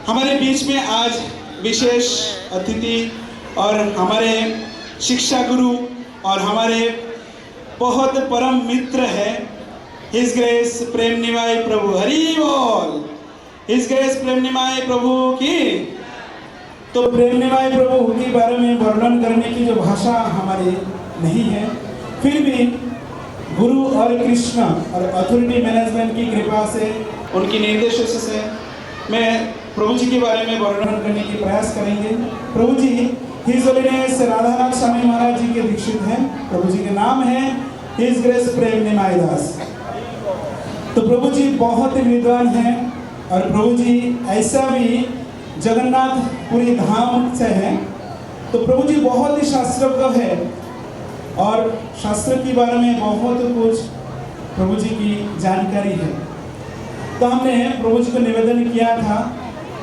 हमारे बीच में आज विशेष अतिथि और हमारे शिक्षा गुरु और हमारे बहुत परम मित्र है हिज ग्रेस प्रेम निवाय प्रभु, हरि बोल। हिज ग्रेस प्रेम निवाय प्रभु की। तो प्रेम निवाय प्रभु के बारे में वर्णन करने की जो भाषा हमारी नहीं है, फिर भी गुरु और कृष्ण और अथॉरिटी मैनेजमेंट की कृपा से, उनकी निर्देशों से मैं प्रभु जी के बारे में वर्णन करने की प्रयास करेंगे। प्रभु जी हिज होलीनेस राधानाथ स्वामी महाराज जी के दीक्षित हैं। प्रभु जी के नाम है हिज ग्रेस प्रेम निमाय दास। तो प्रभु जी बहुत ही विद्वान हैं और प्रभु जी ऐसा भी जगन्नाथपुरी धाम से हैं। तो प्रभु जी बहुत ही शास्त्रज्ञ है और शास्त्र के बारे में बहुत कुछ प्रभु जी की जानकारी है। तो हमने प्रभु जी को निवेदन किया था,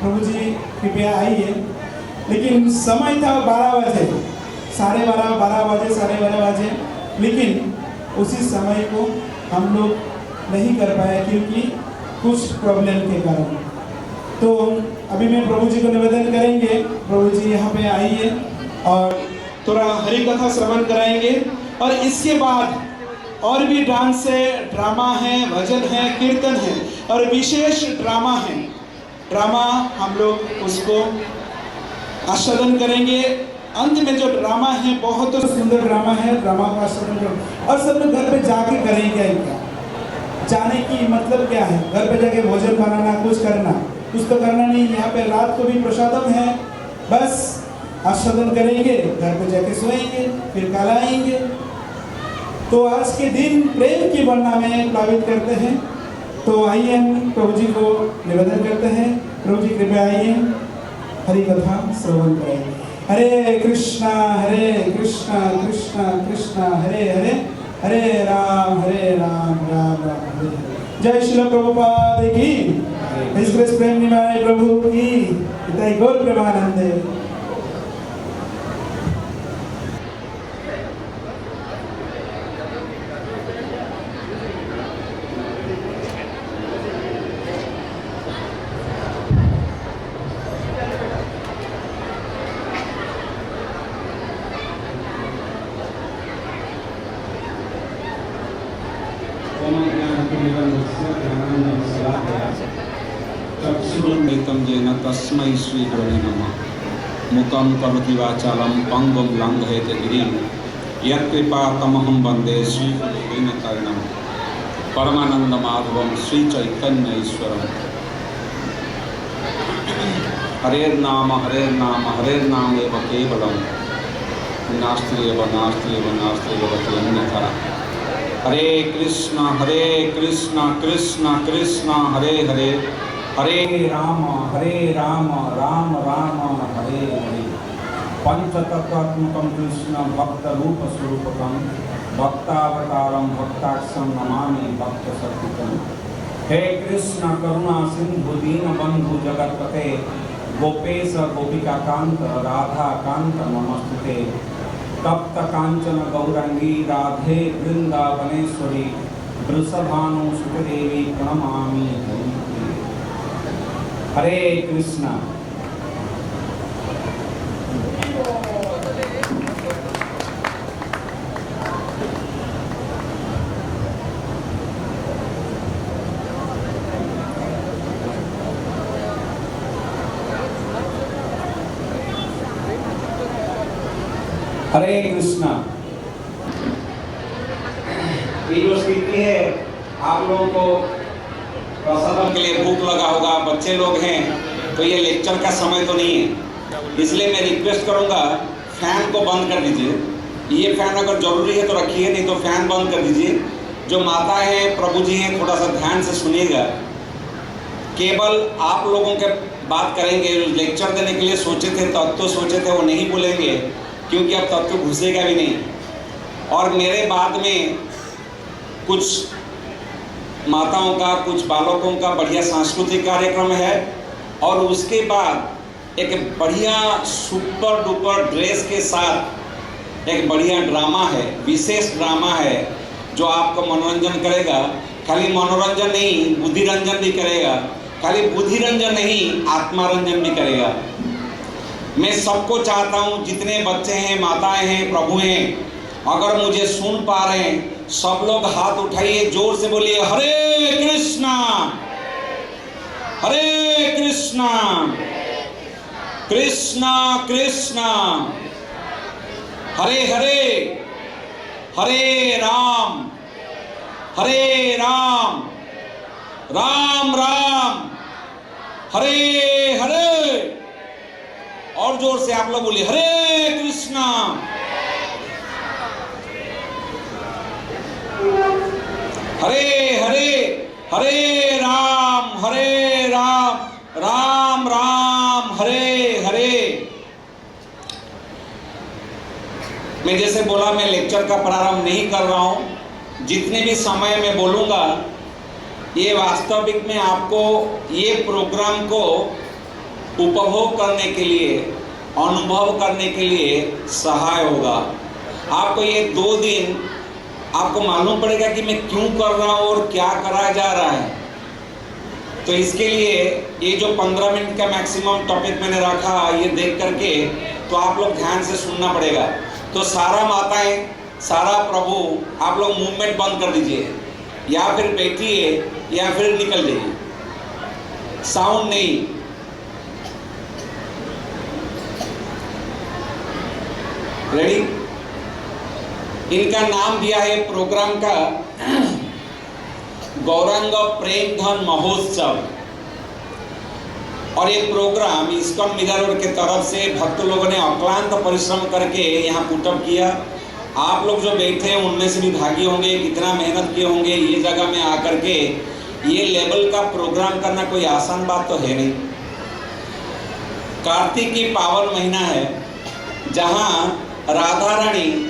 प्रभु जी कृपया आइए, लेकिन समय था 12 बजे, 12:30, 12 बजे, 12:30 बजे, लेकिन उसी समय को हम लोग नहीं कर पाए क्योंकि कुछ प्रॉब्लम के कारण। तो अभी मैं प्रभु जी को निवेदन करेंगे, प्रभु जी यहाँ पे आइए और थोड़ा हरि कथा श्रवण कराएंगे। और इसके बाद और भी डांस है, ड्रामा है, भजन है, कीर्तन है और विशेष ड्रामा है। ड्रामा हम लोग उसको आस्वादन करेंगे। अंत में जो ड्रामा है बहुत सुंदर ड्रामा है, ड्रामा का आस्वादन करेंगे और सब लोग घर पे जाके करेंगे। इनका जाने की मतलब क्या है? घर पे जाके भोजन बनाना, कुछ करना, कुछ तो करना नहीं। यहाँ पे रात को भी प्रसादम है, बस आस्वादन करेंगे, घर पे जाके सोएंगे, फिर कल आएंगे। तो आज के दिन प्रेम की वरना में प्लावित करते हैं। तो आइए हम प्रभु जी को निवेदन करते हैं। प्रभु जी कृपया आइए, हरि कथा श्रवण करेंगे। हरे कृष्णा कृष्णा कृष्णा हरे हरे, हरे राम राम राम हरे हरे। जय श्रील प्रभुपाद की, हिज ग्रेस प्रेम निवाय प्रभु की, पिता गौर प्रेमानंद। तस्मै श्री गुरवे नमः। मुखं करोति वाचालं पंगुं लंघयते गिरिं यत्कृपा तमहं वन्दे श्रीगुरुदीनतारिणं परमानंद माधवं श्री चैतन्य ईश्वरम्। हरे नाम एव केवलं नास्ति एव अन्यथा। हरे कृष्ण कृष्ण कृष्ण हरे हरे, हरे राम राम राम हरे हरे। पंचतत्वात्मकं कृष्ण भक्त रूप स्वरूपकं भक्तावतारं भक्ताक्षं नमामि भक्त सत्विकं। हे कृष्ण करुणा सिंधु दीन बंधु जगतपते गोपेश गोपिका कांत राधा कांत नमस्तुते। तप्त कांचन गौरंगी राधे वृंदावनेश्वरी वृषभानुसुते देवी प्रणमामि हरिप्रिये। हरे कृष्णा। हरे कृष्णा। ये जो स्थिति है, आप लोगों को प्रसाद के लिए भूख लगा होगा, बच्चे लोग हैं, तो ये लेक्चर का समय तो नहीं है, इसलिए मैं रिक्वेस्ट करूंगा फैन को बंद कर दीजिए। ये फैन अगर जरूरी है तो रखिए, नहीं तो फैन बंद कर दीजिए। जो माता है, प्रभु जी हैं, थोड़ा सा ध्यान से सुनिएगा। केवल आप लोगों के बात करेंगे। लेक्चर देने के लिए सोचे थे, तत्व सोचे थे, वो नहीं बोलेंगे क्योंकि अब तत्व घुसेगा भी नहीं। और मेरे बाद में कुछ माताओं का, कुछ बालकों का बढ़िया सांस्कृतिक कार्यक्रम है और उसके बाद एक बढ़िया सुपर डुपर ड्रेस के साथ एक बढ़िया ड्रामा है, विशेष ड्रामा है जो आपको मनोरंजन करेगा। खाली मनोरंजन नहीं, बुद्धि रंजन भी करेगा। खाली बुद्धि रंजन नहीं, आत्मा रंजन भी करेगा। मैं सबको चाहता हूं, जितने बच्चे हैं, माताएं हैं, प्रभु हैं, अगर मुझे सुन पा रहे हैं, सब लोग हाथ उठाइए, जोर से बोलिए हरे कृष्णा, हरे कृष्णा, कृष्णा कृष्णा हरे हरे, हरे राम, राम राम, हरे हरे। और जोर से आप लोग बोलिए हरे कृष्णा, हरे हरे, हरे राम, राम राम, हरे हरे। मैं जैसे बोला, मैं लेक्चर का प्रारंभ नहीं कर रहा हूं। जितने भी समय में बोलूंगा, ये वास्तविक में आपको ये प्रोग्राम को उपभोग करने के लिए, अनुभव करने के लिए सहाय होगा। आपको ये 2 दिन आपको मालूम पड़ेगा कि मैं क्यों कर रहा हूं और क्या कराया जा रहा है। तो इसके लिए ये जो 15 मिनट का मैक्सिमम टॉपिक मैंने रखा, ये देख करके तो आप लोग ध्यान से सुनना पड़ेगा। तो सारा माताएं, सारा प्रभु, आप लोग मूवमेंट बंद कर दीजिए, या फिर बैठिए या फिर निकल जाइए, साउंड नहीं। रेडी? इनका नाम दिया है प्रोग्राम का गौरांग प्रेम धन महोत्सव। और ये प्रोग्राम इस्कॉन मीरा रोड के तरफ से भक्त लोगों ने अक्लांत परिश्रम करके यहाँ पुटअप किया। आप लोग जो बैठे हैं उनमें से भी भागी होंगे, कितना मेहनत किए होंगे ये जगह में आकर के। ये लेवल का प्रोग्राम करना कोई आसान बात तो है नहीं। कार्तिक की पावन महीना है, जहाँ राधा रानी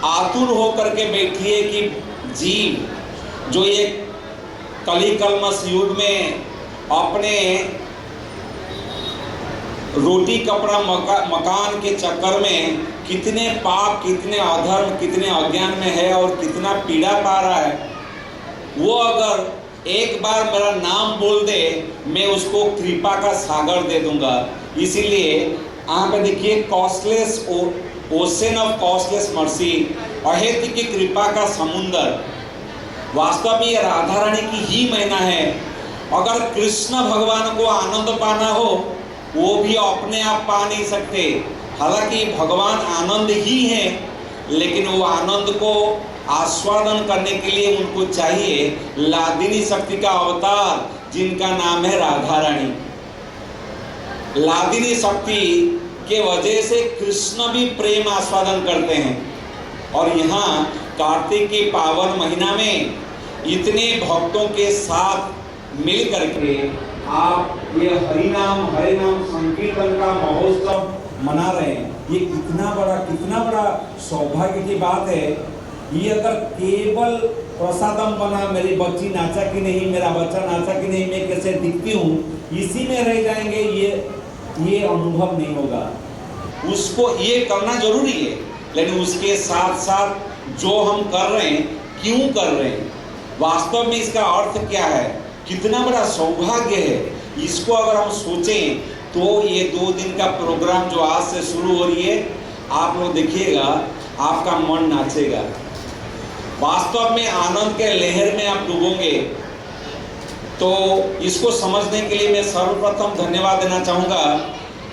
आतुर होकर के बैठी है कि जीव जो ये कली कलमस युग में अपने रोटी कपड़ा मकान के चक्कर में कितने पाप, कितने अधर्म, कितने अज्ञान में है और कितना पीड़ा पा रहा है, वो अगर एक बार मेरा नाम बोल दे, मैं उसको कृपा का सागर दे दूंगा। इसीलिए यहाँ पे देखिए, costless ocean of costless mercy, अहेतु की कृपा का समुंदर। वास्तव में ये राधा रानी की ही महीना है। अगर कृष्ण भगवान को आनंद पाना हो, वो भी अपने आप पा नहीं सकते। हालांकि भगवान आनंद ही है, लेकिन वो आनंद को आस्वादन करने के लिए उनको चाहिए लादिनी शक्ति का अवतार, जिनका नाम है राधा रानी। लादिनी शक्ति के वजह से कृष्ण भी प्रेम आस्वादन करते हैं। और यहाँ कार्तिक के पावन महीना में इतने भक्तों के साथ मिल करके आप ये हरि नाम संकीर्तन का महोत्सव मना रहे हैं। ये कितना बड़ा सौभाग्य की बात है। ये अगर केवल प्रसादम बना, मेरी बच्ची नाचा कि नहीं, मेरा बच्चा नाचा कि नहीं, मैं कैसे दिखती हूँ, इसी में रह जाएंगे, ये अनुभव नहीं होगा। उसको ये करना जरूरी है, लेकिन उसके साथ साथ जो हम कर रहे हैं, क्यों कर रहे हैं, वास्तव में इसका अर्थ क्या है, कितना बड़ा सौभाग्य है, इसको अगर हम सोचें तो ये 2 दिन का प्रोग्राम जो आज से शुरू हो रही है, आप लोग देखिएगा, आपका मन नाचेगा। वास्तव में आनंद के लहर में आप डूबोगे। तो इसको समझने के लिए मैं सर्वप्रथम धन्यवाद देना चाहूँगा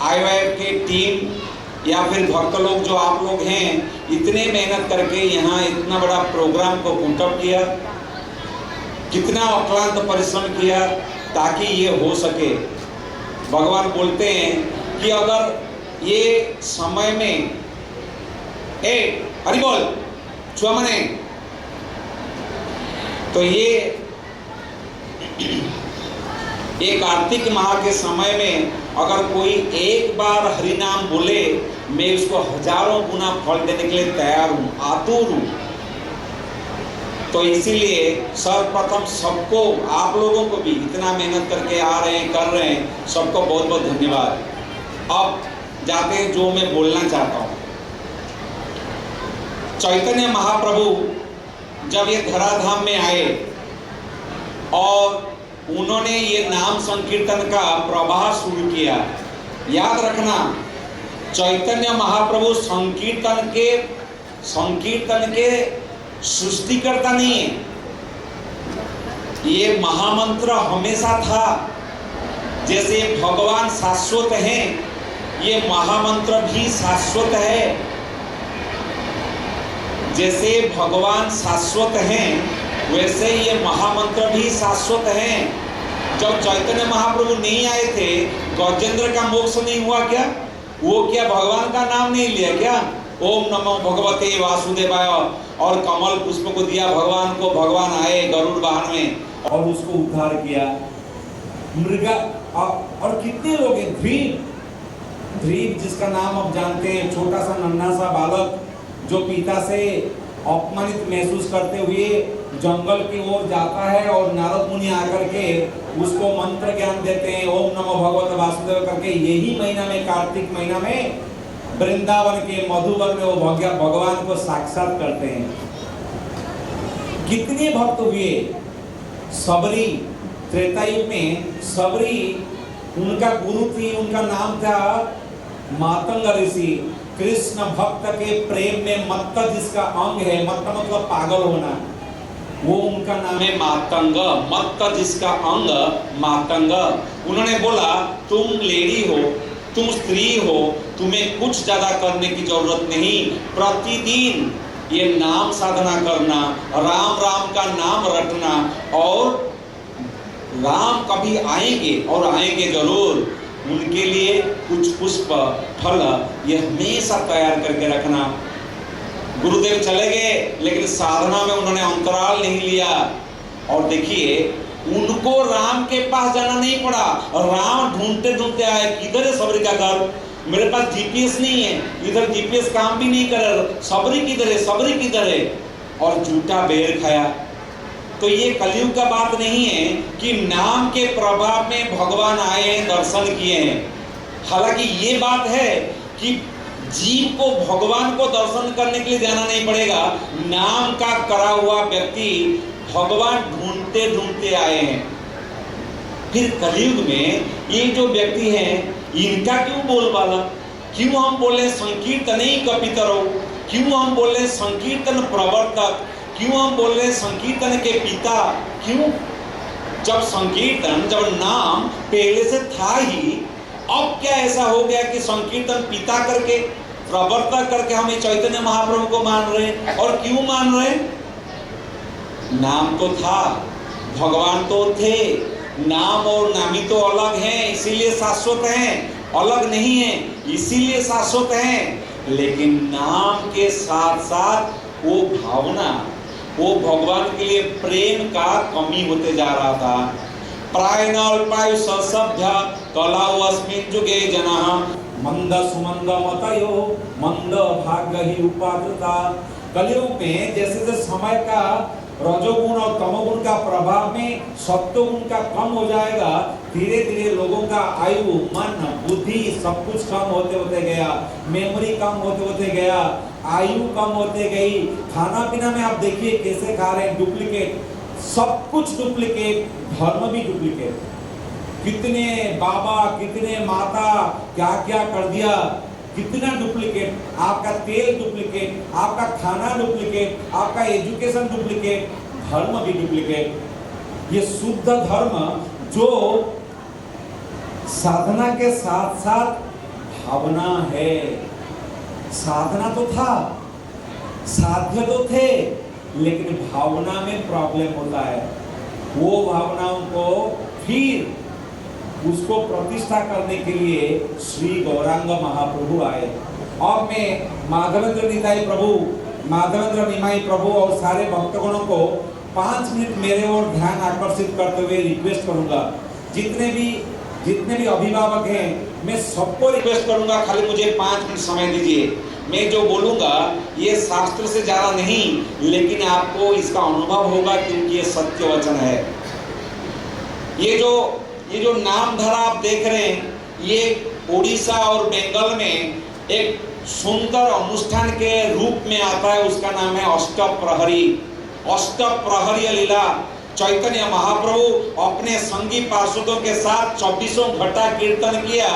IYF के टीम या फिर भक्त लोग जो आप लोग हैं, इतने मेहनत करके यहाँ इतना बड़ा प्रोग्राम को पुटअप किया, कितना अक्लांत परिश्रम किया ताकि ये हो सके। भगवान बोलते हैं कि अगर ये समय में हरि बोल छुआ मने, तो ये कार्तिक माह के समय में अगर कोई एक बार हरि नाम बोले, मैं उसको हजारों गुना फल देने के लिए तैयार हूँ, आतुर हूँ। तो इसीलिए सर्वप्रथम सबको, आप लोगों को भी इतना मेहनत करके आ रहे हैं, कर रहे हैं, सबको बहुत बहुत धन्यवाद। अब जाते हैं जो मैं बोलना चाहता हूँ। चैतन्य महाप्रभु जब ये धराधाम में आए और उन्होंने ये नाम संकीर्तन का प्रवाह शुरू किया। याद रखना, चैतन्य महाप्रभु संकीर्तन के सृष्टिकर्ता नहीं है। ये महामंत्र हमेशा था। जैसे भगवान शाश्वत हैं, ये महामंत्र भी शाश्वत है। जैसे भगवान शाश्वत हैं, वैसे ये महामंत्र भी शाश्वत हैं। जब चैतन्य महाप्रभु नहीं आए थे, गजेंद्र का मोक्ष नहीं हुआ क्या? वो क्या भगवान का नाम नहीं लिया क्या? ओम नमो भगवते वासुदेवाय, और कमल पुष्प को दिया भगवान को। भगवान आए गरुड़ वाहन में और उसको उद्धार किया। मृगा और कितने लोग हैं, ध्रीव जिसका नाम आप जानते हैं, छोटा सा नन्हा सा बालक जो पिता से अपमानित महसूस करते हुए जंगल की ओर जाता है और नारद मुनि आकर के उसको मंत्र ज्ञान देते हैं, ओम नमो भगवते वासुदेव करके। यही महीना में, कार्तिक महीना में, वृंदावन के मधुबन में वो भगवान को साक्षात करते हैं। कितने भक्त हुए। सबरी, त्रेता युग में सबरी उनका गुरु थी, उनका नाम था मातंग ऋषि। कृष्ण भक्त के प्रेम में मत्त जिसका अंग है, मत्त मतलब पागल होना, वो उनका नाम है मातंग। मत्त जिसका अंग मातंग। उन्होंने बोला, तुम लेडी हो, तुम स्त्री हो, तुम्हें कुछ ज्यादा करने की जरूरत नहीं। प्रतिदिन ये नाम साधना करना, राम राम का नाम रटना, और राम कभी आएंगे और आएंगे जरूर। उनके लिए कुछ पुष्प फल ये हमेशा तैयार करके रखना। गुरुदेव चले गए, लेकिन साधना में उन्होंने अंतराल नहीं लिया। और देखिए, उनको राम के पास जाना नहीं पड़ा, राम ढूंढते ढूंढते आए। किधर है सबरी का घर? मेरे पास जीपीएस नहीं है, इधर जीपीएस काम भी नहीं कर, सबरी किधर है, सबरी किधर है? और झूठा बेर खाया। तो ये कलयुग का बात नहीं है कि नाम के प्रभाव में भगवान आए हैं, दर्शन किए हैं। हालांकि ये बात है कि जीव को भगवान को दर्शन करने के लिए जाना नहीं पड़ेगा। नाम का करा हुआ व्यक्ति भगवान ढूंढते ढूंढते आए हैं। फिर कलयुग में ये जो व्यक्ति हैं, इनका क्यों बोलबाला? क्यों हम बोले संकीर्तन ही कपितरो? क्यों हम बोले संकीर्तन प्रवर्तक? क्यों हम बोल रहे संकीर्तन के पिता? क्यों? जब नाम पहले से था ही, अब क्या ऐसा हो गया कि संकीर्तन पिता करके, प्रवर्तक करके हम चैतन्य महाप्रभु को मान रहे हैं? और क्यों मान रहे हैं? नाम तो था, भगवान तो थे। नाम और नामी तो अलग हैं, इसीलिए शाश्वत हैं। अलग नहीं है, इसीलिए शाश्वत हैं। लेकिन नाम के साथ साथ वो भावना, वो भगवान के लिए प्रेम का कमी होते जा रहा था। प्रायण अल्पायु सभ्य कलाउ अस्मिन् जुगे जनाः मंद सुमंद मतयो मंद भाग्य ही उपाधता। कलयुग में जैसे जैसे समय का रजोगुण और तमोगुण का प्रभाव में सत्वगुण का कम हो जाएगा, धीरे धीरे लोगों का आयु, मन, बुद्धि सब कुछ कम होते होते गया। मेमोरी कम होते होते गया, आयु कम होते गई। खाना पीना में आप देखिए कैसे खा रहे हैं, डुप्लीकेट, सब कुछ डुप्लीकेट, धर्म भी डुप्लीकेट। कितने बाबा, कितने माता क्या क्या कर दिया, कितना डुप्लीकेट। आपका तेल डुप्लीकेट, आपका खाना डुप्लीकेट, आपका एजुकेशन डुप्लीकेट, धर्म भी डुप्लीकेट। ये शुद्ध धर्म जो साधना के साथ साथ भावना है। साधना तो था, साध्य तो थे, लेकिन भावना में प्रॉब्लम होता है। वो भावनाओं को फिर उसको प्रतिष्ठा करने के लिए श्री गौरांग महाप्रभु आए। और मैं माधवेंद्र निताई प्रभु, माधवेंद्र निमाई प्रभु और सारे भक्तगणों को 5 मिनट मेरे ओर ध्यान आकर्षित करते हुए रिक्वेस्ट करूंगा। जितने भी अभिभावक हैं, मैं सबको रिक्वेस्ट करूंगा, खाली मुझे 5 मिनट समय दीजिए। मैं जो बोलूंगा ये शास्त्र से ज्यादा नहीं, लेकिन आपको इसका अनुभव होगा क्योंकि ये सत्य वचन है। ये जो नामधारा आप देख रहे हैं, ये उड़ीसा और बंगाल में एक सुंदर अनुष्ठान के रूप में आता है। उसका नाम है अष्टप्रहरी। अष्टप्रहरी लीला चैतन्य महाप्रभु अपने संगी पार्षदों के साथ 24 घंटा कीर्तन किया,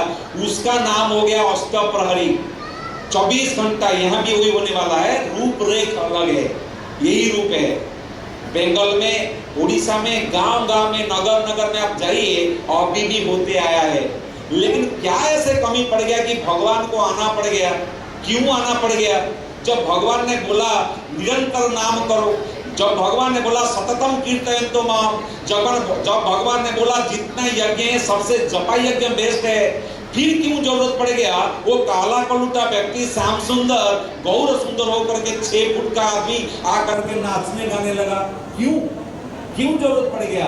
उसका नाम हो गया अष्टप्रहरी। 24 घंटा यहाँ भी वही होने वाला है, रूपरेख अलग है, यही रूप है। बंगाल में, उड़ीसा में, गांव-गांव में, नगर-नगर में आप जाइए, अभी भी होते आया है। लेकिन क्या ऐसे कमी पड़ गया कि भगवान को आना पड़ गया? क्यों आना पड़ गया? जब भगवान ने बोला निरंतर नाम करो, जब भगवान ने बोला सततम कीर्तयन्तो माम, जब भगवान ने बोला जितना यज्ञ है सबसे जपा यज्ञ बेस्ट है, फिर क्यों जरूरत पड़ गया वो काला कलूटा व्यक्ति श्याम सुंदर गौर सुंदर होकर के 6 फुट का आदमी आकर के नाचने गाने लगा? क्यों जरूरत पड़ गया?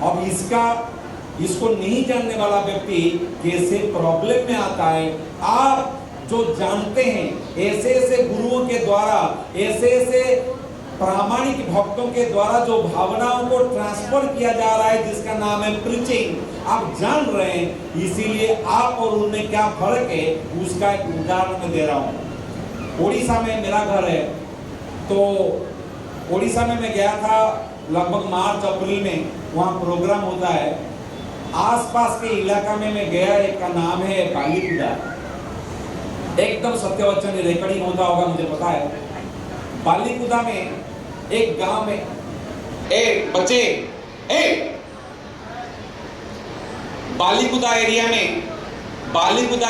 अब इसको नहीं जानने वाला व्यक्ति कैसे प्रॉब्लम में आता है। आप जो जानते हैं, ऐसे ऐसे गुरुओं के द्वारा, ऐसे ऐसे प्रामाणिक भक्तों के द्वारा जो भावनाओं को ट्रांसफर किया जा रहा है, जिसका नाम है प्रीचिंग, आप जान रहे हैं। इसीलिए आप और उनमें क्या फर्क है उसका एक उदाहरण मैं दे रहा हूँ। उड़ीसा में मेरा घर है, तो उड़ीसा में मैं गया था लगभग मार्च अप्रैल में, वहाँ प्रोग्राम होता है। आसपास के इलाका में मैं गया, एक का नाम है बालीकुदा, एकदम सत्यवचन रिकॉर्डिंग होता होगा मुझे पता है। बालीकुदा में एक गांव में बालीकुदा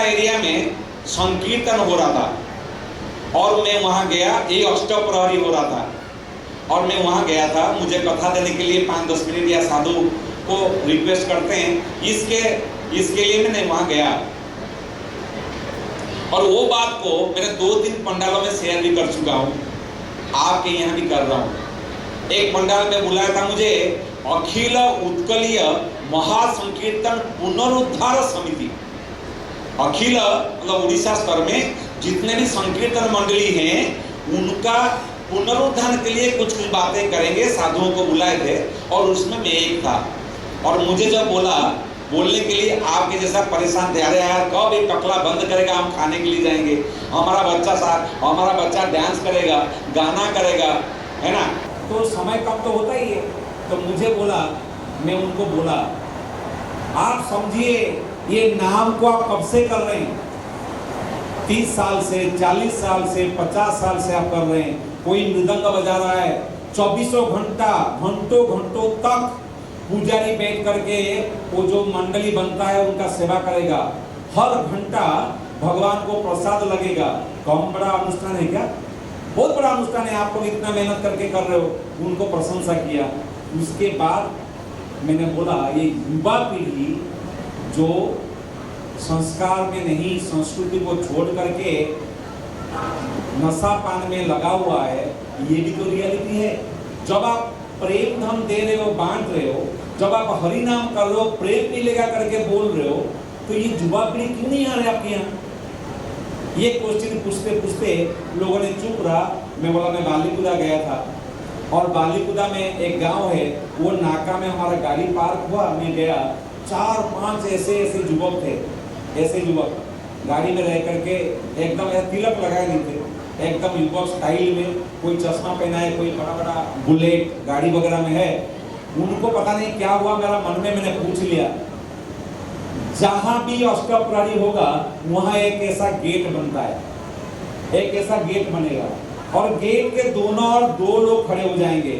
एरिया में संकीर्तन हो रहा था और मैं वहां गया। ये अष्टप्रहरी हो रहा था और मैं वहां गया था। मुझे कथा देने के लिए 5-10 मिनट या साधु को रिक्वेस्ट करते हैं, इसके लिए मैंने वहां गया और वो बात को मैंने 2-3 पंडालों में शेयर भी कर चुका हूँ, आपके यहाँ भी कर रहा हूँ। एक पंडाल में बुलाया था मुझे अखिल उत्कलीय महासंकीर्तन पुनरुद्धार समिति। अखिल मतलब उड़ीसा स्तर में जितने भी संकीर्तन मंडली हैं उनका पुनरुद्धार के लिए कुछ बातें करेंगे, साधुओं को बुलाए थे और उसमें मैं एक था। और मुझे जब बोलने के लिए आपके जैसा परेशान थे, अरे यार कब एक टकला बंद करेगा, हम खाने के लिए जाएंगे, हमारा बच्चा डांस करेगा, गाना करेगा, है ना, तो समय कम तो होता ही है। तो मुझे बोला, मैं उनको बोला, आप समझिए ये नाम को आप कब से कर रहे हैं? 30 साल से, 40 साल से, 50 साल से आप कर रहे हैं। कोई मृदंग बजा रहा है, 24 घंटा, घंटों तक पुजारी बैठ करके वो जो मंडली बनता है उनका सेवा करेगा। हर घंटा भगवान को प्रसाद लगेगा। कम बड़ा अनुष्ठान है क्या? बहुत बड़ा अनुष्ठान है। आप लोग इतना मेहनत करके कर रहे हो, उनको प्रशंसा किया। उसके बाद मैंने बोला ये युवा पीढ़ी जो संस्कार में नहीं, संस्कृति को छोड़ करके नशा पान में लगा हुआ है, ये भी तो रियलिटी है। जब आप प्रेम धन दे रहे हो, बांट रहे हो, जब आप हरि नाम कर रहे हो, प्रेम मिलेगा करके बोल रहे हो, तो ये युवा पीढ़ी क्यों नहीं आ रही आपके यहाँ? ये क्वेश्चन पूछते लोगों ने चुप रहा। मैं बोला मैं बालीकुदा गया था और बालीकुदा में एक गांव है, वो नाका में हमारा गाड़ी पार्क हुआ, मैं गया, 4-5 ऐसे युवक थे, ऐसे युवक गाड़ी में रह करके एकदम तिलक लगाए नहीं थे, एकदम युवक स्टाइल में, कोई चश्मा पहना है, कोई बड़ा बुलेट गाड़ी वगैरह में है। उनको पता नहीं क्या हुआ, मेरा मन में मैंने पूछ लिया, जहां भी अष्टप्रहरी होगा वहां एक ऐसा गेट बनता है, एक ऐसा गेट बनेगा और गेट के दोनों ओर 2 लोग खड़े हो जाएंगे,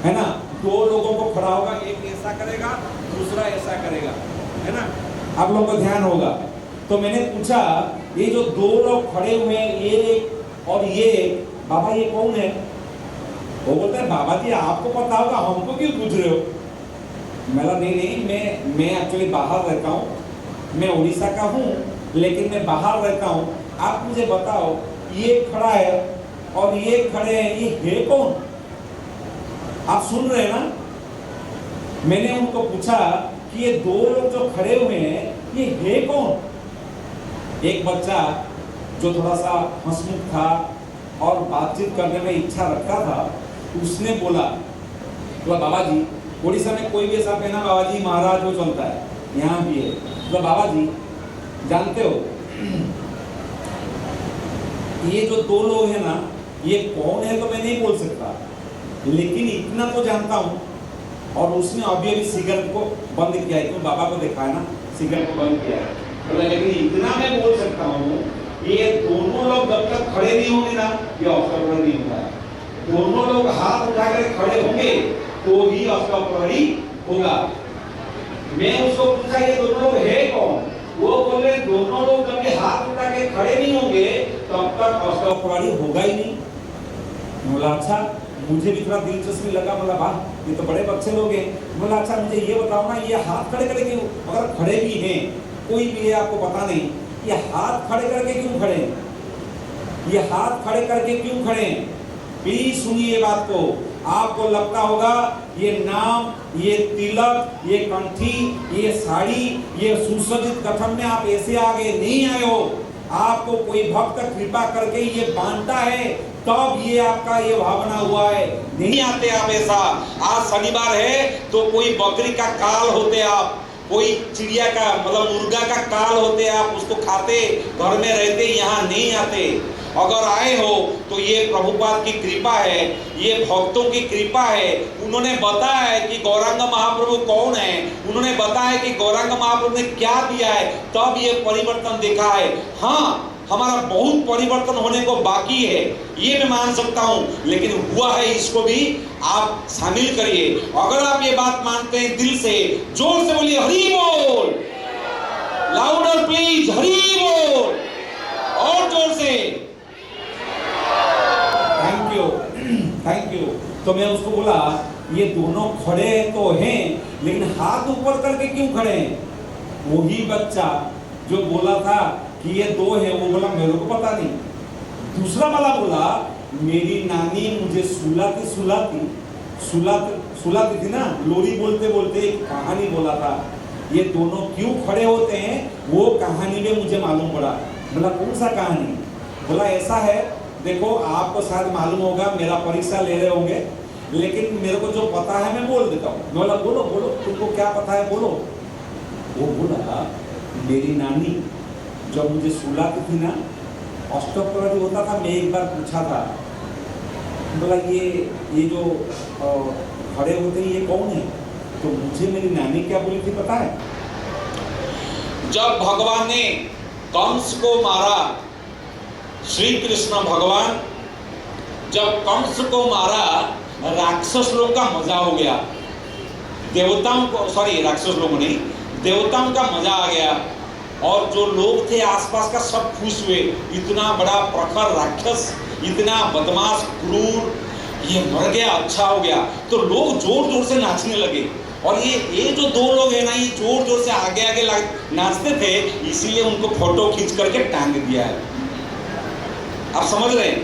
है ना। 2 लोगों को खड़ा होगा, एक ऐसा करेगा, दूसरा ऐसा करेगा, है ना। आप लोगों को ध्यान होगा। तो मैंने पूछा ये जो 2 लोग खड़े हुए हैं, ये और ये, बाबा ये कौन है? वो बोलता है बाबा जी आपको पता होगा, हमको क्यों पूछ रहे हो? मैं नहीं, मैं एक्चुअली बाहर रहता हूँ, मैं उड़ीसा का हूँ लेकिन मैं बाहर रहता हूँ। आप मुझे बताओ ये खड़ा है और ये खड़े हैं, ये है कौन? आप सुन रहे हैं ना? मैंने उनको पूछा कि ये 2 लोग जो खड़े हुए हैं ये है कौन? एक बच्चा जो थोड़ा सा हंसमुख था और बातचीत करने में इच्छा रखता था, उसने बोला बाबा जी, उड़ीसा में कोई भी ऐसा पहना बाबा जी महाराज वो चलता है, यहाँ भी है। तो बाबा जी जानते हो ये जो 2 लोग हैं ना, ये कौन है तो मैं नहीं बोल सकता, लेकिन इतना तो जानता हूँ और उसने अभी अभी सिगरेट को बंद किया है, तो बाबा को दिखाया ना, सिगरेट को बंद किया है। तो लेकिन इतना मैं बोल सकता हूँ, ये दोनों लोग जब तक खड़े नहीं होंगे ना, ये ऑस्टियोपरोसिस नहीं होगा। दोनों लोग हाथ उठाकर खड़े होंगे तो ही ऑस्टियोपरोसिस होगा। मैं उसको पूछा ये दोनों लोग है कौन, वो बोले दोनों लोग जब ये हाथ उठा के खड़े नहीं होंगे तब तक ऑस्टियोपरोसिस होगा ही नहीं। बोला अच्छा, मुझे भी थोड़ा दिलचस्पी लगा, बोला वाह ये तो बड़े बच्चे लोग हैं। बोला अच्छा मुझे ये बताओ ना, ये हाथ खड़े करके क्यों, अगर खड़े भी हैं, कोई भी है आपको पता नहीं, ये हाथ खड़े करके क्यों खड़े, ये हाथ खड़े करके क्यों खड़े? प्लीज सुनिए ये बात को। आपको लगता होगा ये नाम, ये तिलक, ये कंठी, ये साड़ी, ये सुसज्जित कथन में आप ऐसे आगे नहीं आए हो। आपको कोई भक्त कृपा करके ये बांधता है तब ये आपका ये भावना हुआ है, नहीं आते आप ऐसा। आज शनिवार है तो कोई बकरी का काल होते आप, कोई चिड़िया का मतलब मुर्गा का काल होते आप, उसको खाते घर में रहते, यहाँ नहीं आते। अगर आए हो तो ये प्रभुपाद की कृपा है, ये भक्तों की कृपा है। उन्होंने बताया है कि गौरांग महाप्रभु कौन है, उन्होंने बताया कि गौरांग महाप्रभु ने क्या दिया है, तब ये परिवर्तन देखा है। हाँ, हमारा बहुत परिवर्तन होने को बाकी है, ये मैं मान सकता हूं, लेकिन हुआ है, इसको भी आप शामिल करिए। अगर आप ये बात मानते हैं दिल से, जोर से बोलिए हरि बोल, लाउडर प्लीज, हरि बोल, और जोर से। Thank you, thank you. तो मैं उसको बोला ये दोनों खड़े तो हैं, लेकिन हाथ ऊपर करके क्यों खड़े हैं? वही बच्चा जो बोला था कि ये दो है, वो बोला मेरे को पता नहीं। दूसरा वाला बोला मेरी नानी मुझे सुलाती थी ना, लोरी बोलते बोलते एक कहानी बोला था। ये दोनों क्यों खड़े होते हैं वो कहानी में मुझे मालूम पड़ा। बोला कौन सा कहानी? बोला ऐसा है, देखो आपको शायद मालूम होगा, मेरा परीक्षा ले रहे होंगे, लेकिन मेरे को जो पता है मैं बोल देता हूँ। बोला बोलो बोलो, तुमको क्या पता है बोलो। वो बोला मेरी नानी जब मुझे सुलाती थी ना, ऑस्टियोपरोसिस होता था, मैं एक बार पूछा था, बोला ये जो खड़े होते हैं ये कौन है? तो मुझे मेरी नानी क्या बोली थी पता है? जब भगवान ने कंस को मारा, श्री कृष्ण भगवान जब कंस को मारा, राक्षस लोग का मजा हो गया, देवताओं को, सॉरी राक्षस लोगों नहीं, देवताओं का मजा आ गया, और जो लोग थे आसपास का सब खुश हुए। इतना बड़ा प्रखर राक्षस, इतना बदमाश क्रूर, ये मर गया, अच्छा हो गया। तो लोग जोर जोर से नाचने लगे, और ये जो दो लोग हैं ना, ये जोर जोर से आगे आगे नाचते थे, इसीलिए उनको फोटो खींच करके टांग दिया है। आप समझ रहे हैं?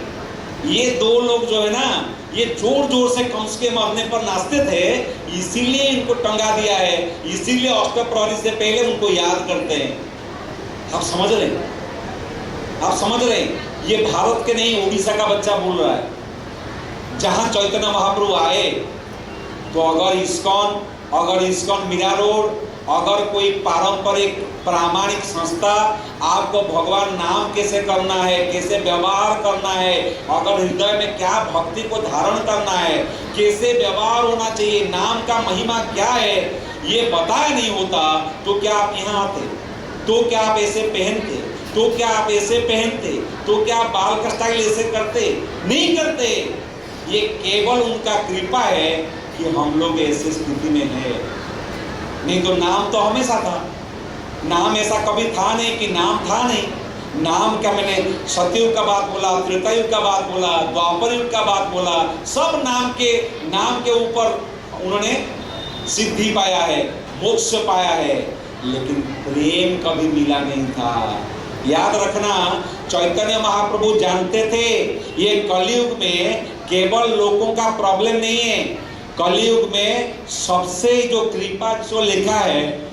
ये दो लोग जो है ना, ये जोर जोर से कंस के मरने पर नाचते थे, इसीलिए इनको टंगा दिया है, इसीलिए ऑस्टियोपरोसिस से पहले उनको याद करते हैं। आप समझ रहे हैं? आप समझ रहे हैं? ये भारत के नहीं, उड़ीसा का बच्चा बोल रहा है। जहां चैतन्य महाप्रभु आए, तो अगर इस्कॉन मीरा रोड, अगर कोई पारंपरिक प्रामाणिक संस्था आपको भगवान नाम कैसे करना है, कैसे व्यवहार करना है, अगर हृदय में क्या भक्ति को धारण करना है, कैसे व्यवहार होना चाहिए, नाम का महिमा क्या है, ये बताया नहीं होता, तो क्या आप यहाँ आते? तो क्या आप ऐसे पहनते? तो क्या आप ऐसे पहनते? तो क्या आप बाल का स्टाइल ऐसे करते? नहीं करते। ये केवल उनका कृपा है कि हम लोग ऐसी स्थिति में हैं। नहीं तो नाम तो हमेशा था। नाम ऐसा कभी था नहीं कि नाम था नहीं। नाम क्या, मैंने सतयुग का बात बोला, त्रेता युग का बात बोला, द्वापर युग का बात बोला, सब नाम के ऊपर उन्होंने सिद्धि पाया है, मोक्ष पाया है, लेकिन प्रेम कभी मिला नहीं था। याद रखना, चैतन्य महाप्रभु जानते थे ये कलयुग में केवल लोगों का प्रॉब्लम नहीं है, कलयुग में सबसे जो कृपा जो लिखा है,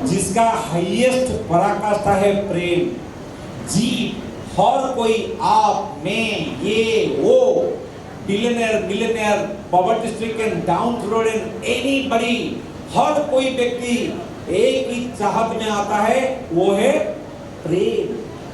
जिसका हाईएस्ट पराकाष्ठा है प्रेम। जी हर कोई आप, मैं, ये, वो, billionaire, poverty stricken, downtrodden, anybody, हर कोई व्यक्ति एक ही चाहत में आता है, वो है प्रेम।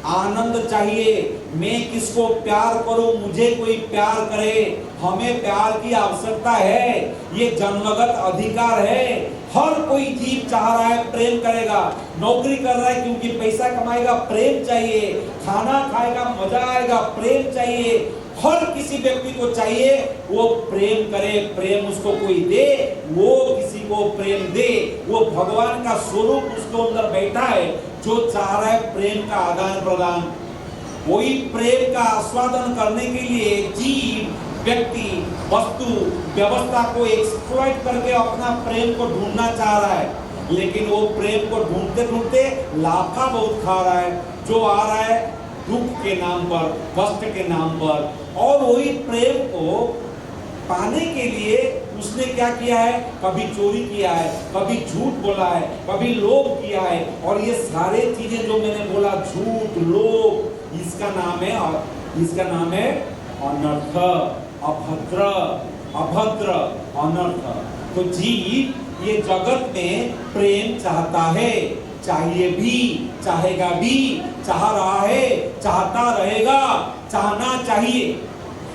आनंद चाहिए। मैं किसको प्यार करूं, मुझे कोई प्यार करे, हमें प्यार की आवश्यकता है, ये जन्मगत अधिकार है। हर कोई जीव चाह रहा है प्रेम करेगा, नौकरी कर रहा है क्योंकि पैसा कमाएगा, प्रेम चाहिए, खाना खाएगा मजा आएगा, प्रेम चाहिए। हर किसी व्यक्ति को चाहिए वो प्रेम करे, प्रेम उसको कोई दे, वो किसी को प्रेम दे। वो भगवान का स्वरूप उसको अंदर बैठा है जो चाह रहा है प्रेम का आदान प्रदान। वही प्रेम का आस्वादन करने के लिए जीव, व्यक्ति, वस्तु, व्यवस्था को एक्सप्लॉइट करके अपना प्रेम को ढूंढना चाह रहा है, लेकिन वो प्रेम को ढूंढते ढूंढते लाफा बहुत खा रहा है, जो आ रहा है दुख के नाम पर, कष्ट के नाम पर। और वही प्रेम को पाने के लिए उसने क्या किया है, कभी चोरी किया है, कभी झूठ बोला है, कभी लोभ किया है। और ये सारे चीजें जो मैंने बोला, झूठ, लोभ, इसका नाम है अनर्थ, अभद्र, अभद्र, अनर्थ। तो जीव ये जगत में प्रेम चाहता है, चाहिए भी, चाहेगा भी, चाह रहा है, चाहता रहेगा, चाहना चाहिए।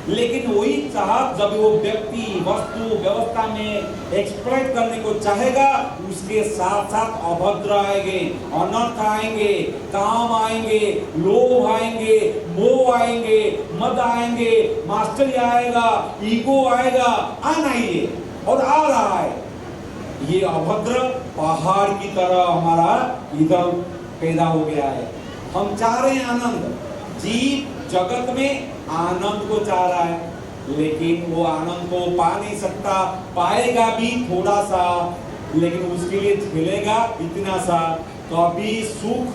लेकिन वही चाह जब वो व्यक्ति, वस्तु, व्यवस्था में एक्सप्लॉइट करने को चाहेगा, उसके साथ साथ अभद्र आएंगे, अनर्थ आएंगे, काम आएंगे, लोभ आएंगे, मोह आएंगे, मद आएंगे, मास्टरी आएगा, ईगो आएगा, आना ही है और आ रहा है। ये अभद्र पहाड़ की तरह हमारा इधर पैदा हो गया है। हम चाह रहे हैं आनंद, जीव जगत में आनंद को चाह रहा है, लेकिन वो आनंद को पा नहीं सकता, पाएगा भी थोड़ा सा, लेकिन उसके लिए झेलेगा इतना सा, कभी सुख,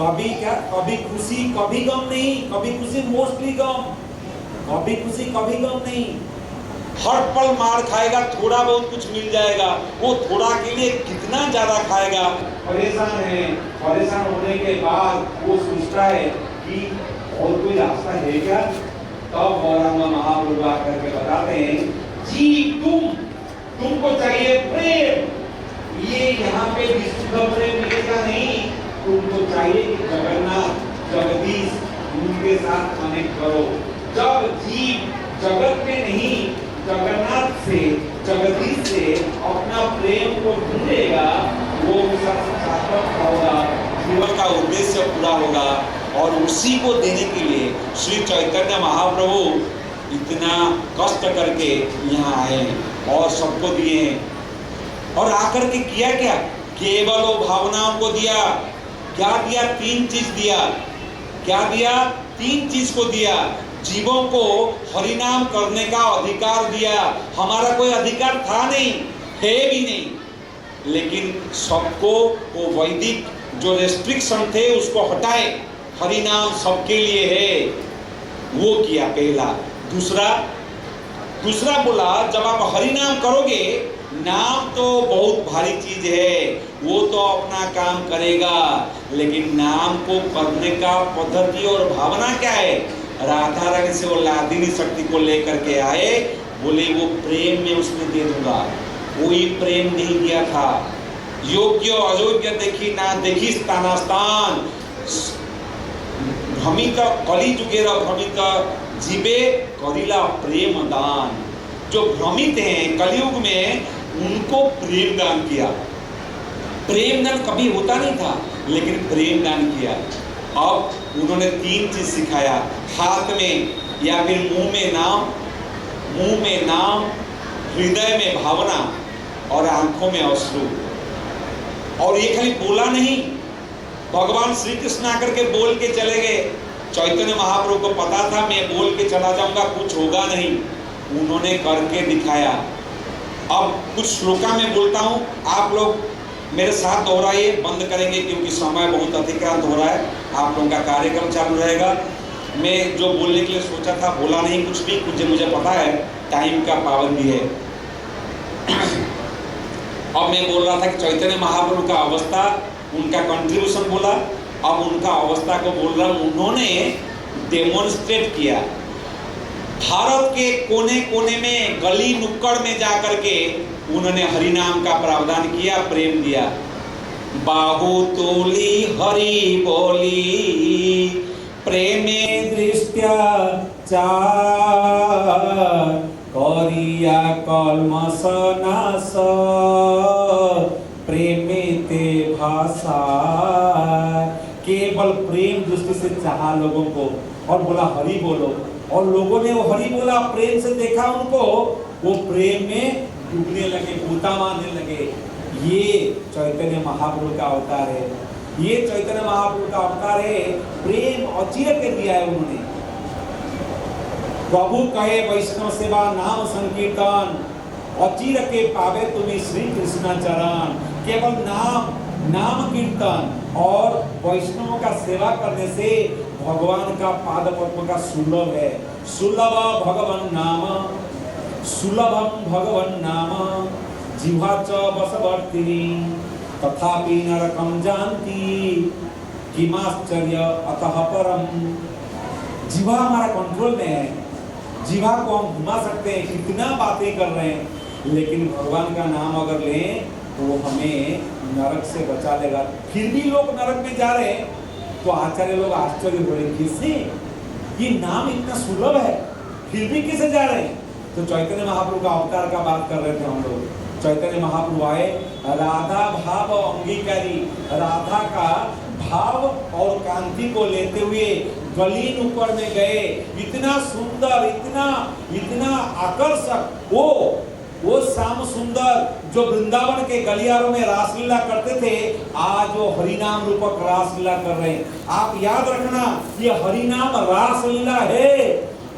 कभी क्या, कभी खुशी, कभी गम नहीं, कभी खुशी मोस्टली गम, कभी खुशी कभी गम नहीं। हर पल मार खाएगा, थोड़ा बहुत कुछ मिल जाएगा, वो थोड़ा के लिए कितना ज्यादा खाएगा। परेशान है, परेशान होने के बाद वो सोचता है कि और कोई रास्ता है क्या? तब गौरांग महाप्रभु आकर के बताते हैं, जी तुमको चाहिए प्रेम, ये यहाँ पे विशुद्ध प्रेम मिलेगा नहीं, तुमको चाहिए कि जगन्नाथ, जगदीश, उनके साथ कनेक्ट करो। जब जीव जगत में नहीं, जगन्नाथ से, जगदीश से अपना प्रेम को ढूंढेगा, वो उसका सार्थक होगा, जीवन का उद्देश्य पूरा होगा। और उसी को देने के लिए श्री चैतन्य महाप्रभु इतना कष्ट करके यहाँ आए और सबको दिए हैं। और आकर के किया क्या, केवल वो भावनाओं को दिया। क्या दिया? 3 चीज दिया। क्या दिया? 3 चीज को दिया। जीवों को हरिनाम करने का अधिकार दिया। हमारा कोई अधिकार था नहीं, है भी नहीं, लेकिन सबको वो वैदिक जो रेस्ट्रिक्शन थे उसको हटाए, हरिनाम सबके लिए है, वो किया पहला। दूसरा बोला, जब आप हरिनाम करोगे, नाम तो बहुत भारी चीज है, वो तो अपना काम करेगा, लेकिन नाम को करने का पद्धति और भावना क्या है? राधा रानी से वो लादिनी शक्ति को लेकर के आए, बोले वो प्रेम में उसमें दे दूंगा। कोई प्रेम नहीं दिया था। योग्य अयोग्य देखी ना देखी स्थानास्तान, भ्रमित कली जुगेरा भ्रमित जीवे करिला प्रेम दान। जो भ्रमित हैं कलयुग में, उनको प्रेम दान किया। प्रेम दान कभी होता नहीं था, लेकिन प्रेम दान किया। अब उन्होंने 3 चीज सिखाया, हाथ में या फिर मुंह में नाम, हृदय में भावना और आंखों में अश्रु। और ये खाली बोला नहीं, भगवान श्री कृष्ण आकर के बोल के चले गए। चैतन्य महाप्रभु को पता था मैं बोल के चला जाऊंगा, कुछ होगा नहीं, उन्होंने करके दिखाया। अब कुछ श्लोका में बोलता हूँ, आप लोग मेरे साथ दोहराइए, बंद करेंगे क्योंकि समय बहुत अतिक्रांत हो रहा है, आप लोगों का कार्यक्रम चालू रहेगा। मैं जो बोलने के लिए सोचा था बोला नहीं कुछ भी, कुछ मुझे पता है टाइम का पाबंदी है। अब मैं बोल रहा था कि चैतन्य महाप्रभु का अवस्था, उनका कंट्रीब्यूशन बोला। अब उनका अवस्था को बोल रहा हूं, उन्होंने डेमोन्स्ट्रेट किया। भारत के कोने कोने में, गली नुक्कड़ में जाकर के उन्होंने हरिनाम का प्रावधान किया, प्रेम दिया। बाहु तोली हरि बोली, प्रेमे दृष्ट्या चार करिया कल्मष नाश प्रेमे ते भाषा। केवल प्रेम दृष्टि से चाहा लोगों को और बोला हरि बोलो, और लोगों ने वो हरि बोला, प्रेम से देखा उनको, वो प्रेम में डूबने लगे, बूता मारने लगे। ये चैतन्य महाप्रभु का अवतार है, ये चैतन्य महाप्रभु का अवतार है। प्रेम अचिर के दिया है उन्होंने। प्रभु कहे वैष्णव सेवा नाम संकीर्तन अचिर के पावे तुम्हें श्री कृष्ण चरण। केवल नाम कीर्तन और वैष्णव का सेवा करने से भगवान का पाद पद्म का सुलभ है। सुलभम भगवन नाम जिह्वा च वशवर्तिनी तथापि नरकम जानती किमाश्चर्य अतः परम। जिह्वा हमारा कंट्रोल में है, जिह्वा को हम घुमा सकते हैं, कितना बातें कर रहे हैं, लेकिन भगवान का नाम अगर लें तो हमें नरक से बचा लेगा। फिर भी लोग नरक में जा रहे हैं तो आचार्य लोग आश्चर्य हो रहे, किससे ये नाम इतना सुलभ है फिर भी किसे जा रहे हैं। तो चैतन्य महाप्रभु का अवतार का बात कर रहे थे हम लोग। चैतन्य महाप्रभु आए, राधा भाव अंगीकारी, राधा का भाव और कांति को लेते हुए गलीन ऊपर में गए। इतना सुंदर, इतना आकर्षक वो श्याम सुंदर जो वृंदावन के गलियारों में रासलीला करते थे, आज वो हरिनाम रूपक रासलीला कर रहे हैं। आप याद रखना, ये हरिनाम रासलीला है।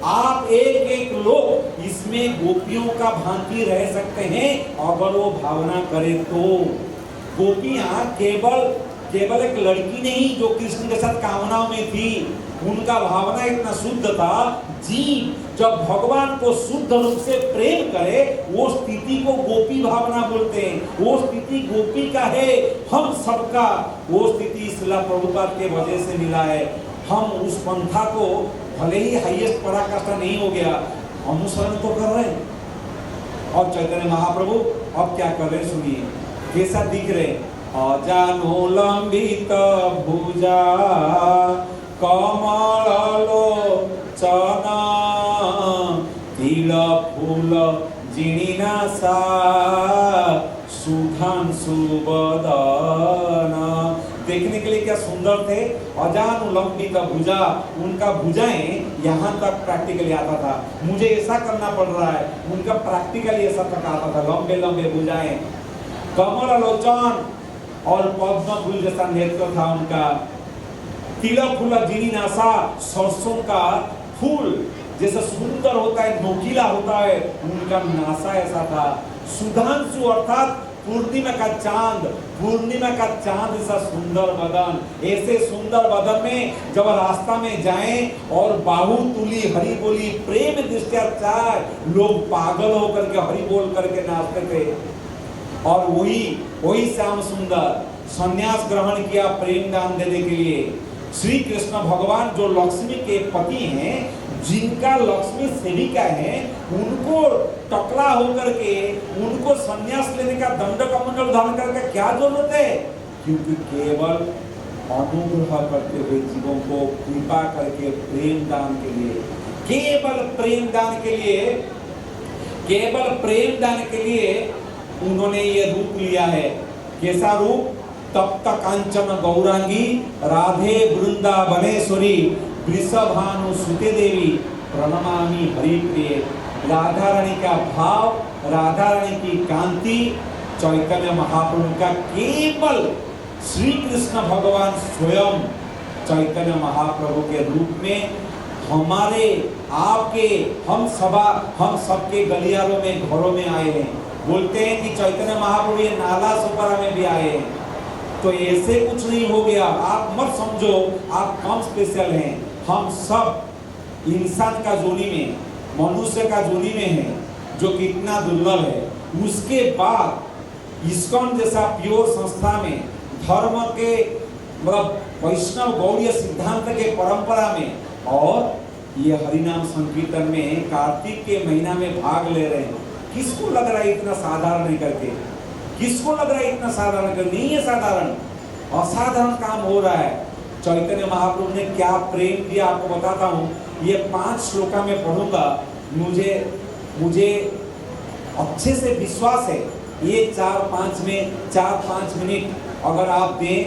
आप एक लोग इसमें गोपियों का भांति रह सकते हैं अगर वो भावना करे तो। गोपियां केवल एक लड़की नहीं जो कृष्ण के साथ कामनाओं में थी, उनका भावना इतना शुद्ध था। जीव जब भगवान को शुद्ध रूप से प्रेम करे वो स्थिति को गोपी भावना बोलते हैं। वो स्थिति गोपी का है, हम सबका वो स्थिति श्रील प्रभुपाद के वजह से मिला है। हम उस पंथा को भले ही हाईएस्ट पराकाष्ठा नहीं हो गया, अनुसरण तो कर रहे हैं। और चैतन्य महाप्रभु अब क्या कर रहे हैं सुनिए, कैसा दिख रहे। अजानो लंबित भुजा कमल लोचन तिल फूल जिनिनासा सुधांशु बदन। देखने के लिए क्या सुंदर थे। अजानुलंबित भुजा, उनका भुजाएं यहाँ तक प्रैक्टिकली आता था। मुझे ऐसा करना पड़ रहा है, उनका प्रैक्टिकली ऐसा तक आता था, लंबे लंबे भुजाएं। कमल लोचन और पद्म फूल जैसा नेत्र था उनका। तिलक फूल जिनिनासा, सरसों का फूल जैसा सुंदर होता है, नोकीला होता है, उनका नासा ऐसा था। सुधांशु अर्थात पूर्णिमा का चांद ऐसा सुंदर बदन। ऐसे सुंदर बदन में जब रास्ता में जाएं और बाहु तुली हरि बोली प्रेम दृष्टि चार लोग पागल होकर के हरि बोल करके नाचते थे। और वही श्याम सुंदर संन्यास ग्रहण किया प्रेम दान देने के लिए। श्री कृष्ण भगवान जो लक्ष्मी के पति हैं, जिनका लक्ष्मी सेविका है, उनको टकला होकर के उनको संन्यास लेने का दंड कमंडल धारण करके क्या जरूरत है। क्योंकि केवल अनुग्रह करते हुए जीवों को कृपा करके प्रेम दान के लिए, केवल प्रेम दान के लिए उन्होंने ये रूप लिया है। कैसा रूप। तप्त कांचन गौरांगी राधे वृंदावनेश्वरी वृषभानु सुते देवी प्रणमामि हरिप्रिय। राधा रानी का भाव, राधा रानी की कांति चैतन्य महाप्रभु का केवल श्री कृष्ण भगवान स्वयं चैतन्य महाप्रभु के रूप में हमारे आपके हम सबके गलियारों में घरों में आए हैं। बोलते हैं कि चैतन्य महाप्रभु ये नाला सुपारा में भी आए हैं। तो ऐसे कुछ नहीं हो गया, आप मत समझो आप कम स्पेशल हैं। हम सब इंसान का जोनी में, मनुष्य का जोनी में है, जो कितना दुर्लभ है। उसके बाद इस्कॉन जैसा प्योर संस्था में, धर्म के मतलब वैष्णव गौड़ीय सिद्धांत के परंपरा में, और ये हरिनाम संकीर्तन में कार्तिक के महीना में भाग ले रहे हैं। किसको लग रहा है इतना साधारण नहीं करके, किसको लग रहा है इतना साधारण कर नहीं है साधारण, असाधारण काम हो रहा है। चैतन्य महाप्रभु ने क्या प्रेम दिया आपको बताता हूँ। ये 5 श्लोका में पढ़ूंगा, मुझे अच्छे से विश्वास है ये 4-5 मिनट अगर आप दें,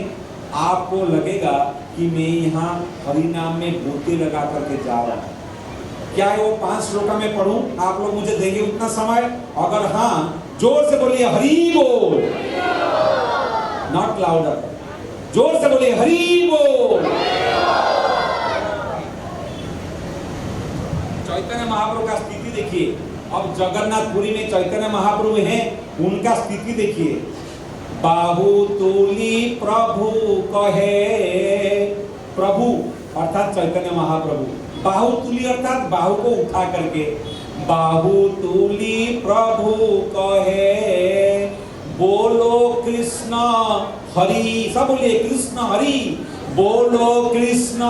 आपको लगेगा कि मैं यहाँ हरि नाम में गोते लगा करके जा रहा हूँ। क्या है वो 5 श्लोका में पढ़ूं? आप लोग मुझे देंगे उतना समय? अगर हाँ, जोर से बोलिए हरि बोल, नॉट लाउडर, जोर से बोलिए हरि बोल। चैतन्य महाप्रभु का स्थिति देखिए। अब जगन्नाथपुरी में चैतन्य महाप्रभु हैं, उनका स्थिति देखिए। बाहुतुली प्रभु कहे, प्रभु अर्थात चैतन्य महाप्रभु, बाहुतुली अर्थात बाहु को उठा करके, बाहुतुली प्रभु कहे, बोलो कृष्ण हरि, सब बोलिए कृष्ण हरि, बोलो कृष्ण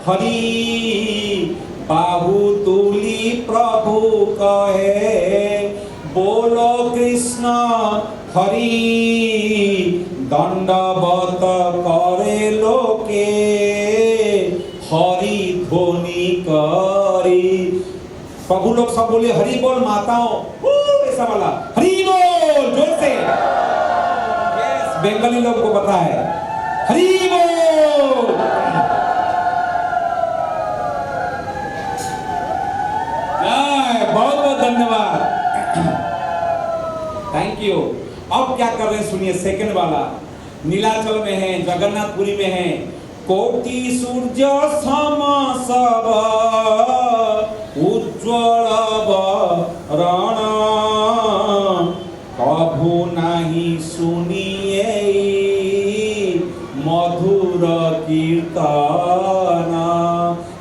हरि। बाहुतुली प्रभु कहे, बोलो कृष्ण हरि। दंडवत करे लोके, हरि ध्वनि करी। प्रभु लोग सब बोले हरि बोल, माताओं ऐसा वाला हरि बोल जोर से। यस, बंगाली लोग को पता है हरि बोल। बहुत बहुत धन्यवाद, थैंक यू। अब क्या कर रहे हैं सुनिए, सेकंड वाला। नीलाचल में है, जगन्नाथपुरी में है। कोटि सूर्य सम सब उज्ज्वल वरण, कभू नहीं सुनिए मधुर कीर्तन।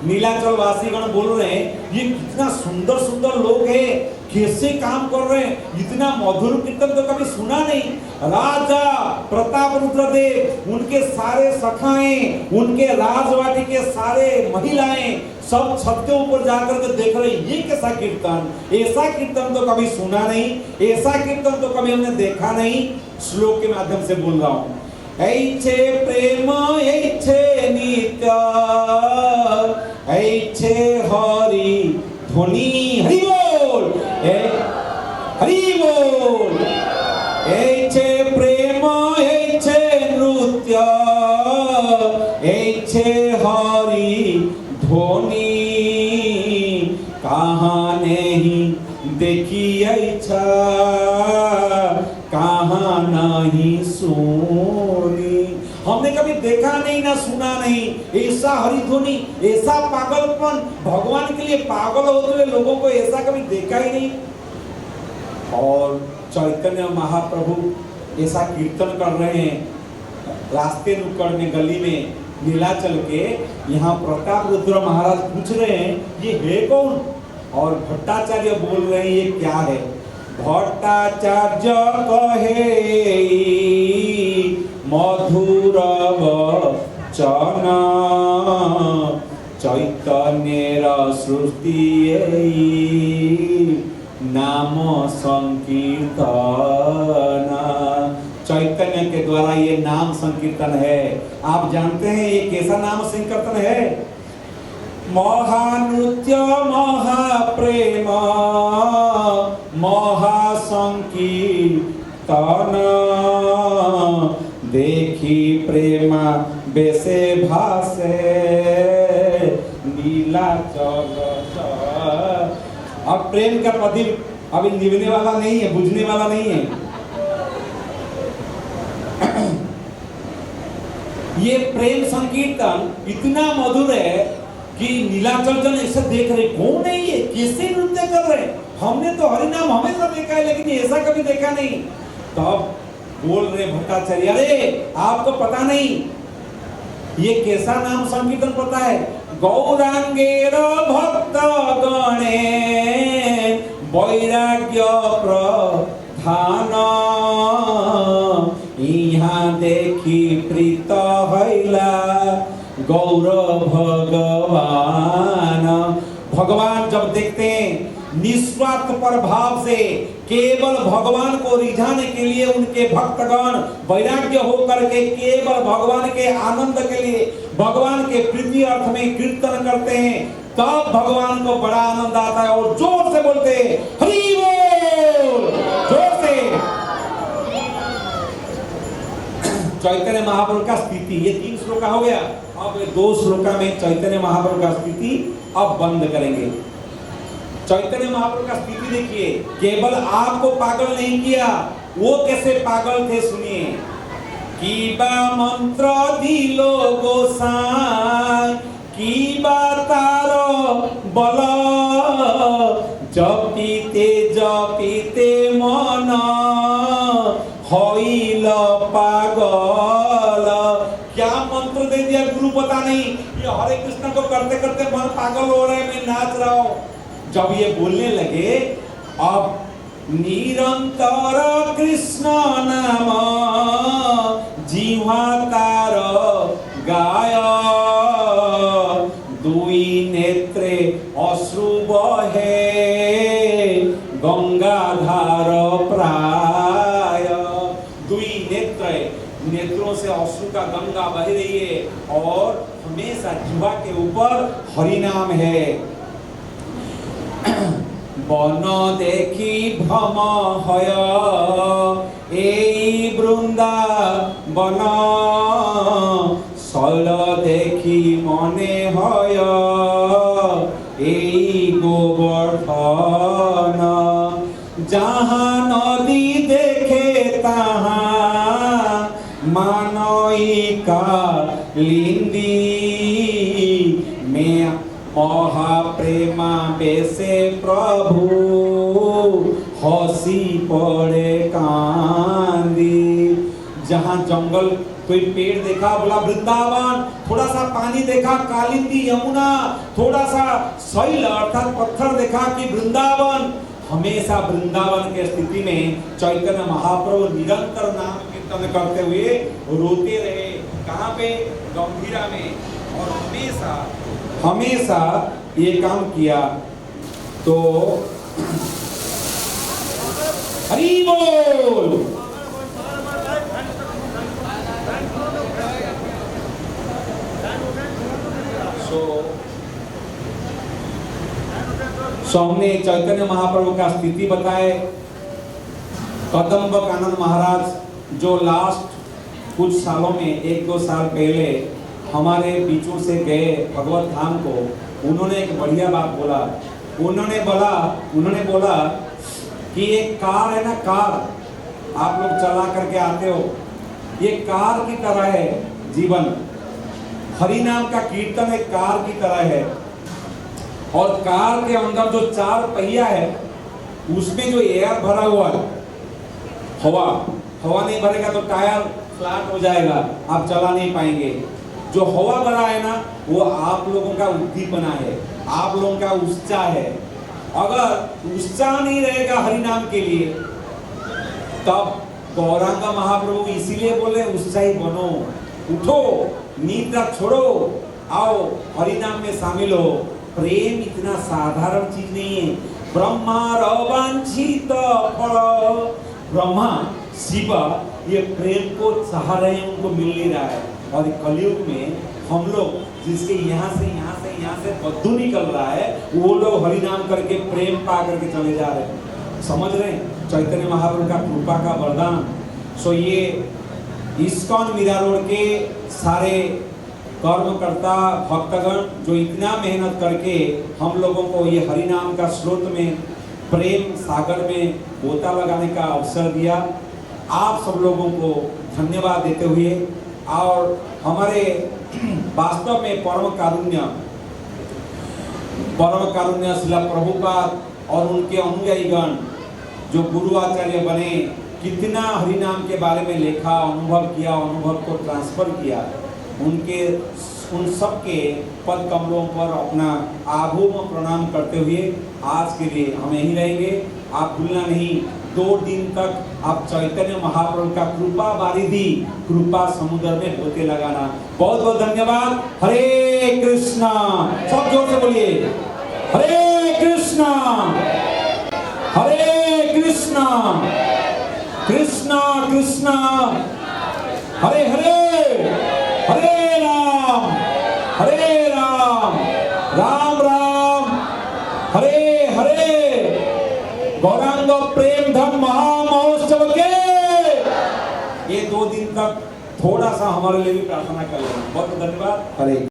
नीलाचल वासीगण बोल रहे हैं ये कितना सुंदर सुंदर लोग हैं, कैसे काम कर रहे हैं, इतना मधुर कीर्तन तो कभी सुना नहीं। राजा प्रताप रुद्रदेव, उनके सारे सखाएं, उनके राजवाटी के सारे महिलाएं सब छत के ऊपर जाकर के देख रहे, ये कैसा कीर्तन, ऐसा कीर्तन तो कभी सुना नहीं, ऐसा कीर्तन तो कभी हमने देखा नहीं। श्लोक के माध्यम से बोल रहा हूं। ऐछे प्रेम ऐछे नित्य, ऐछे हरि ध्वनि, हरि बोल, हरि बोल। ऐछे प्रेम ऐछे नृत्य, ऐछे हरि ध्वनि, कहाँ नहीं देखी ऐछा, कहाँ नहीं सुनी। हमने कभी देखा नहीं ना सुना नहीं ऐसा हरिध्वनि, ऐसा पागलपन, भगवान के लिए पागल होते हुए लोगों को ऐसा कभी देखा ही नहीं। और चैतन्य महाप्रभु ऐसा कीर्तन कर रहे हैं रास्ते नुक्कड़ में, गली में, नीलाचल के। यहाँ प्रताप रुद्र महाराज पूछ रहे हैं ये है कौन, और भट्टाचार्य बोल रहे हैं ये क्या है। भट्टाचार्य कहे मधुर वचन, चैतन्य सृष्टि नाम संकीर्तन। चैतन्य के द्वारा ये नाम संकीर्तन है। आप जानते हैं ये कैसा नाम संकीर्तन है? महानृत्य महाप्रेम महासंकीर्तन, देखी प्रेम बेसे भासे नीलाचल। अब प्रेम का प्रदीप अभी निभने वाला नहीं है, बुझने वाला नहीं है। ये प्रेम संकीर्तन इतना मधुर है कि नीलाचल जन ऐसे देख रहे, कौन है ये, कैसे नृत्य कर रहे। हमने तो हरिनाम हमेशा देखा है लेकिन ऐसा कभी देखा नहीं। तब बोल रहे भट्टाचार्य, अरे आपको पता नहीं ये कैसा नाम संकीर्तन पता है? गौरांगेर भक्त गणे वैराग्य प्रधान, यहाँ देखी प्रीत हैला गौर भगवान। भगवान जब देखते हैं निस्वार्थ प्रभाव से केवल भगवान को रिझाने के लिए उनके भक्तगण वैराग्य होकर के केवल भगवान के आनंद के लिए भगवान के प्रीति अर्थ में कीर्तन करते हैं, तब भगवान को बड़ा आनंद आता है और जोर से बोलते हैं हरि बोल, जोर से। चैतन्य महाप्रभु का स्थिति, ये 3 श्लोक हो गया। अब 2 श्लोक में चैतन्य महाप्रभु का स्थिति अब बंद करेंगे। चैतन्य महाप्रभु का स्थिति देखिए, केवल आपको पागल नहीं किया, वो कैसे पागल थे सुनिए। कीबा मंत्र दिलो गोसाई, कीबा तारो बल, जपिते जपिते मन होइल पागल। क्या मंत्र दे दिया गुरु पता नहीं, ये हरे कृष्ण को करते करते मन पागल हो रहा है, मैं नाच रहा हूं। जब ये बोलने लगे, अब निरंतर कृष्ण नाम जिह्वा तार गाय, दुई नेत्रे अश्रु बहे गंगाधार प्राय। दुई नेत्र, नेत्रों से अश्रु का गंगा बह रही है और हमेशा जिह्वा के ऊपर हरि नाम है। बन देखी भ्रम हय एई बृंदावन, शैल देखी मने हय एई गोवर्धन। जहाँ नदी देखे तहाँ मानई कालिंदी, मैं महाप्रेमा बेसे प्रभु हसी पड़े कांदी। जहाँ जंगल कोई पेड़ देखा बोला वृंदावन, थोड़ा सा पानी देखा कालिंदी यमुना, थोड़ा सा शैल अर्थात पत्थर देखा कि वृंदावन। हमेशा वृंदावन के स्थिति में चैतन्य महाप्रभु निरंतर नाम कीर्तन करते हुए रोते रहे। कहाँ पे? गंभीरा में। और हमेशा ये काम किया। तो हरि बोल। हमने चैतन्य महाप्रभु का स्थिति बताए। कदम्ब कानन महाराज जो लास्ट कुछ सालों में 1-2 साल पहले हमारे बीचों से गए भगवत धाम को, उन्होंने एक बढ़िया बात बोला। उन्होंने बोला कि एक कार है ना, कार आप लोग चला करके आते हो, ये कार की तरह है जीवन। हरि नाम का कीर्तन एक कार की तरह है और कार के अंदर जो 4 पहिया है उसमें जो एयर भरा हुआ है, हवा नहीं भरेगा तो टायर फ्लैट हो जाएगा, आप चला नहीं पाएंगे। जो हवा भरा है ना, वो आप लोगों का उद्दीपना है, आप लोगों का उत्साह है। अगर उत्साह नहीं रहेगा हरि नाम के लिए, तब गौरांग महाप्रभु इसीलिए बोले उत्साही बनो, उठो, निद्रा छोड़ो, आओ हरि नाम में शामिल हो। प्रेम इतना साधारण चीज नहीं है। ब्रह्मावांछित फल, ब्रह्मा शिव ये प्रेम को चाह रहे हैं, उनको मिल नहीं रहा है। और कलयुग में हम लोग जिसके यहाँ से बद्दू निकल रहा है, वो लोग हरि नाम करके प्रेम पा करके चले जा रहे हैं। समझ रहे हैं? चैतन्य महाप्रभु का कृपा का वरदान। सो ये इस्कॉन मीरा रोड के सारे कर्मकर्ता भक्तगण जो इतना मेहनत करके हम लोगों को ये हरि नाम का स्रोत में, प्रेम सागर में गोता लगाने का अवसर दिया, आप सब लोगों को धन्यवाद देते हुए, और हमारे वास्तव में परम कारुण्य श्रील प्रभुपाद और उनके अनुयायीगण जो गुरु आचार्य बने, कितना हरि नाम के बारे में लिखा, अनुभव किया, अनुभव को ट्रांसफर किया, उन सब के पद कमलों पर अपना आभूम प्रणाम करते हुए आज के लिए हम यहीं रहेंगे। आप भूलना नहीं, 2 दिन तक आप चैतन्य महाप्रभु का कृपा बारिधि, कृपा समुद्र में होते लगाना। बहुत बहुत धन्यवाद। हरे कृष्णा। सब जोर से बोलिए हरे कृष्ण। कृष्णा हरे कृष्णा कृष्णा कृष्णा हरे हरे हरे राम राम राम हरे हरे गौरांग प्रेम धम महामहोत्सव के ये 2 दिन तक थोड़ा सा हमारे लिए भी प्रार्थना कर लेना। बहुत धन्यवाद। हरे